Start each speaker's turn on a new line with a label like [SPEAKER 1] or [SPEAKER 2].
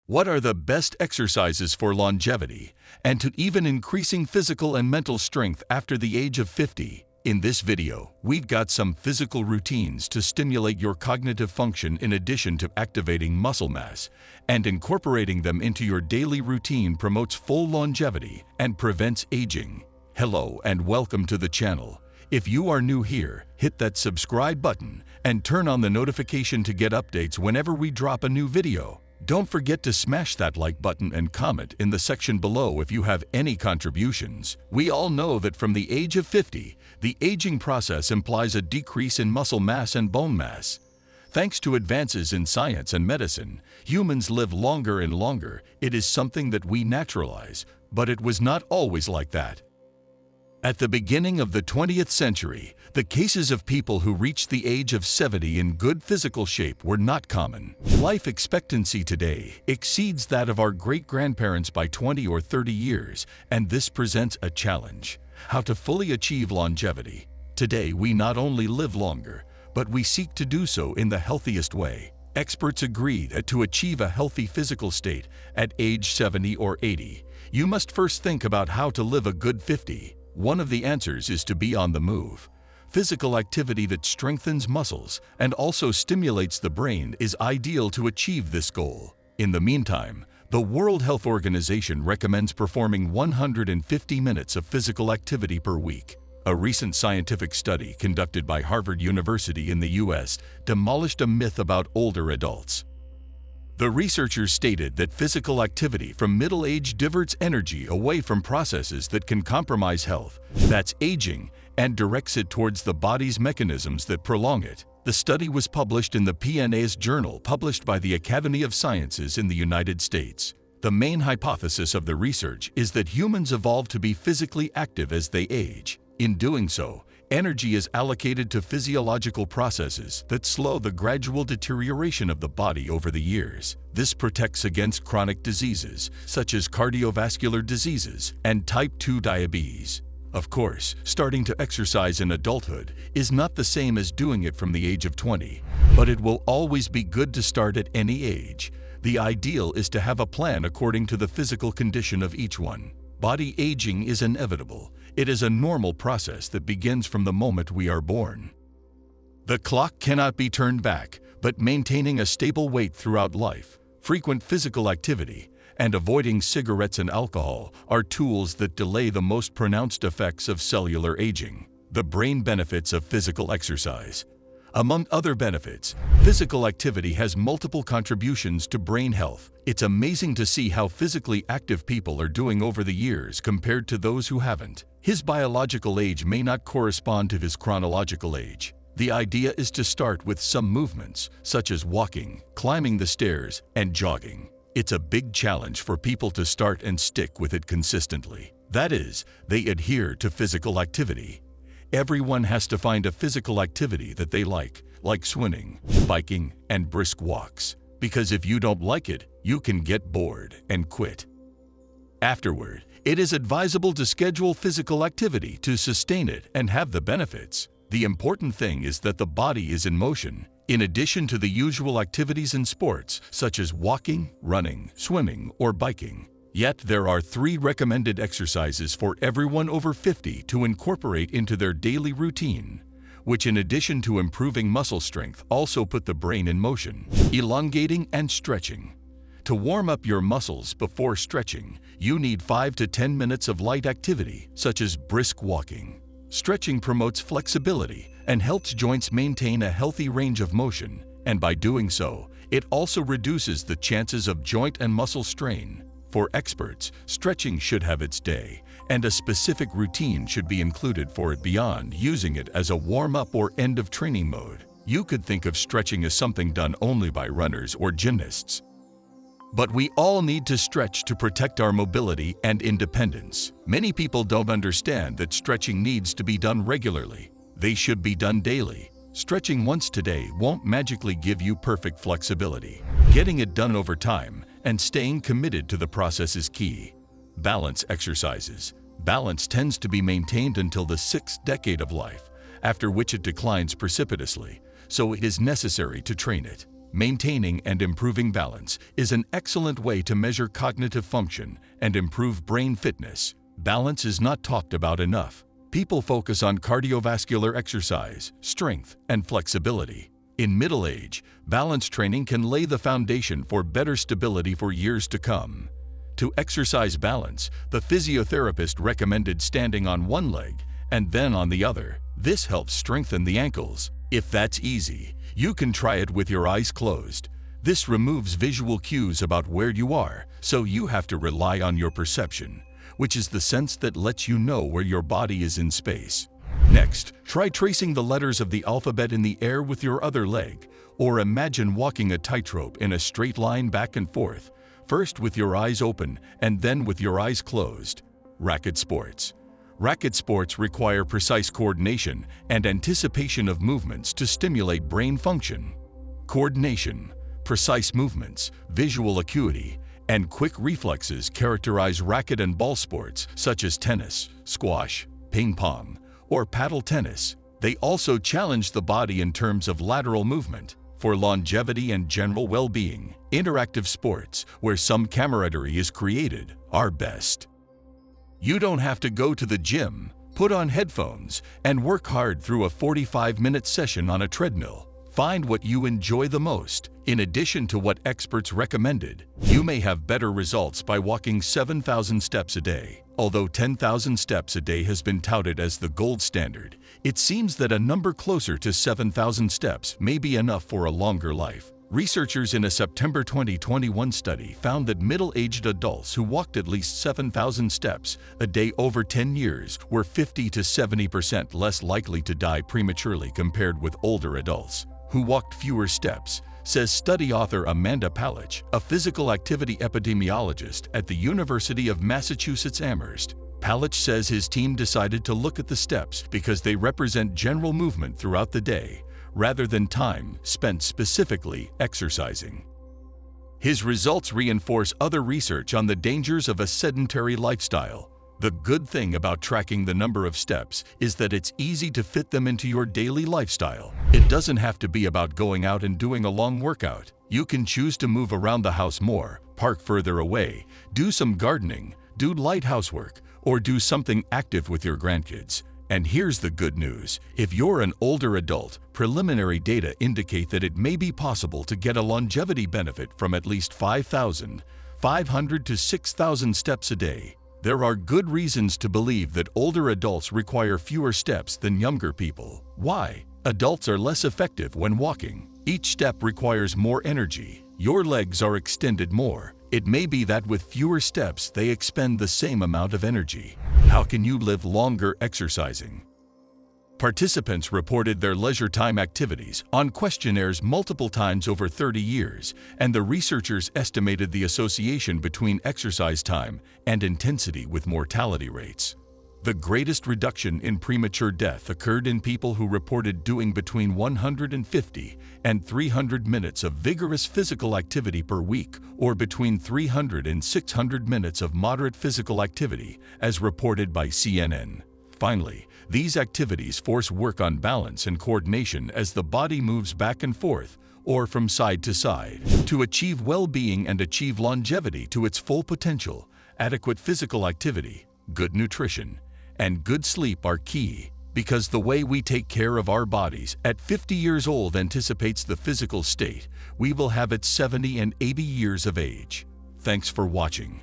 [SPEAKER 1] What are the best exercises for longevity and to even increasing physical and mental strength after the age of 50? In this video, we've got some physical routines to stimulate your cognitive function in addition to activating muscle mass, and incorporating them into your daily routine promotes full longevity and prevents aging. Hello and welcome to the channel. If you are new here, hit that subscribe button and turn on the notification to get updates whenever we drop a new video. Don't forget to smash that like button and comment in the section below if you have any contributions. We all know that from the age of 50, the aging process implies a decrease in muscle mass and bone mass. Thanks to advances in science and medicine, humans live longer and longer. It is something that we naturalize, but it was not always like that. At the beginning of the 20th century, the cases of people who reached the age of 70 in good physical shape were not common. Life expectancy today exceeds that of our great-grandparents by 20 or 30 years, and this presents a challenge: how to fully achieve longevity. Today, we not only live longer, but we seek to do so in the healthiest way. Experts agree that to achieve a healthy physical state at age 70 or 80, you must first think about how to live a good 50. One of the answers is to be on the move. Physical activity that strengthens muscles and also stimulates the brain is ideal to achieve this goal. In the meantime, the World Health Organization recommends performing 150 minutes of physical activity per week. A recent scientific study conducted by Harvard University in the US demolished a myth about older adults. The researchers stated that physical activity from middle age diverts energy away from processes that can compromise health, that's aging, and directs it towards the body's mechanisms that prolong it. The study was published in the PNAS journal published by the Academy of Sciences in the United States. The main hypothesis of the research is that humans evolve to be physically active as they age. In doing so, energy is allocated to physiological processes that slow the gradual deterioration of the body over the years. This protects against chronic diseases, such as cardiovascular diseases and type 2 diabetes. Of course, starting to exercise in adulthood is not the same as doing it from the age of 20, but it will always be good to start at any age. The ideal is to have a plan according to the physical condition of each one. Body aging is inevitable. It is a normal process that begins from the moment we are born. The clock cannot be turned back, but maintaining a stable weight throughout life, frequent physical activity, and avoiding cigarettes and alcohol are tools that delay the most pronounced effects of cellular aging. The brain benefits of physical exercise. Among other benefits, physical activity has multiple contributions to brain health. It's amazing to see how physically active people are doing over the years compared to those who haven't. His biological age may not correspond to his chronological age. The idea is to start with some movements, such as walking, climbing the stairs, and jogging. It's a big challenge for people to start and stick with it consistently. That is, they adhere to physical activity. Everyone has to find a physical activity that they like swimming, biking, and brisk walks. Because if you don't like it, you can get bored and quit. Afterward, it is advisable to schedule physical activity to sustain it and have the benefits. The important thing is that the body is in motion, in addition to the usual activities in sports, such as walking, running, swimming, or biking. Yet there are 3 recommended exercises for everyone over 50 to incorporate into their daily routine, which in addition to improving muscle strength also put the brain in motion: elongating and stretching. To warm up your muscles before stretching, you need 5 to 10 minutes of light activity, such as brisk walking. Stretching promotes flexibility and helps joints maintain a healthy range of motion, and by doing so, it also reduces the chances of joint and muscle strain. For experts, stretching should have its day, and a specific routine should be included for it beyond using it as a warm-up or end-of-training mode. You could think of stretching as something done only by runners or gymnasts. But we all need to stretch to protect our mobility and independence. Many people don't understand that stretching needs to be done regularly. They should be done daily. Stretching once today won't magically give you perfect flexibility. Getting it done over time and staying committed to the process is key. Balance exercises. Balance tends to be maintained until the 6th decade of life, after which it declines precipitously, so it is necessary to train it. Maintaining and improving balance is an excellent way to measure cognitive function and improve brain fitness. Balance is not talked about enough. People focus on cardiovascular exercise, strength, and flexibility. In middle age, balance training can lay the foundation for better stability for years to come. To exercise balance, the physiotherapist recommended standing on one leg and then on the other. This helps strengthen the ankles. If that's easy, you can try it with your eyes closed. This removes visual cues about where you are, so you have to rely on your perception, which is the sense that lets you know where your body is in space. Next, try tracing the letters of the alphabet in the air with your other leg, or imagine walking a tightrope in a straight line back and forth, first with your eyes open and then with your eyes closed. Racket sports. Racket sports require precise coordination and anticipation of movements to stimulate brain function. Coordination, precise movements, visual acuity, and quick reflexes characterize racket and ball sports such as tennis, squash, ping pong, or paddle tennis. They also challenge the body in terms of lateral movement. For longevity and general well-being, interactive sports, where some camaraderie is created, are best. You don't have to go to the gym, put on headphones, and work hard through a 45-minute session on a treadmill. Find what you enjoy the most. In addition to what experts recommended, you may have better results by walking 7,000 steps a day. Although 10,000 steps a day has been touted as the gold standard, it seems that a number closer to 7,000 steps may be enough for a longer life. Researchers in a September 2021 study found that middle-aged adults who walked at least 7,000 steps a day over 10 years were 50 to 70% less likely to die prematurely compared with older adults who walked fewer steps, says study author Amanda Palich, a physical activity epidemiologist at the University of Massachusetts Amherst. Palich says his team decided to look at the steps because they represent general movement throughout the day, rather than time spent specifically exercising. His results reinforce other research on the dangers of a sedentary lifestyle. The good thing about tracking the number of steps is that it's easy to fit them into your daily lifestyle. It doesn't have to be about going out and doing a long workout. You can choose to move around the house more, park further away, do some gardening, do light housework, or do something active with your grandkids. And here's the good news. If you're an older adult, preliminary data indicate that it may be possible to get a longevity benefit from at least 5,500 to 6,000 steps a day. There are good reasons to believe that older adults require fewer steps than younger people. Why? Adults are less effective when walking. Each step requires more energy. Your legs are extended more. It may be that with fewer steps, they expend the same amount of energy. How can you live longer exercising? Participants reported their leisure time activities on questionnaires multiple times over 30 years, and the researchers estimated the association between exercise time and intensity with mortality rates. The greatest reduction in premature death occurred in people who reported doing between 150 and 300 minutes of vigorous physical activity per week, or between 300 and 600 minutes of moderate physical activity, as reported by CNN. Finally, these activities force work on balance and coordination as the body moves back and forth or from side to side. To achieve well-being and achieve longevity to its full potential, adequate physical activity, good nutrition, and good sleep are key, because the way we take care of our bodies at 50 years old anticipates the physical state we will have at 70 and 80 years of age. Thanks for watching.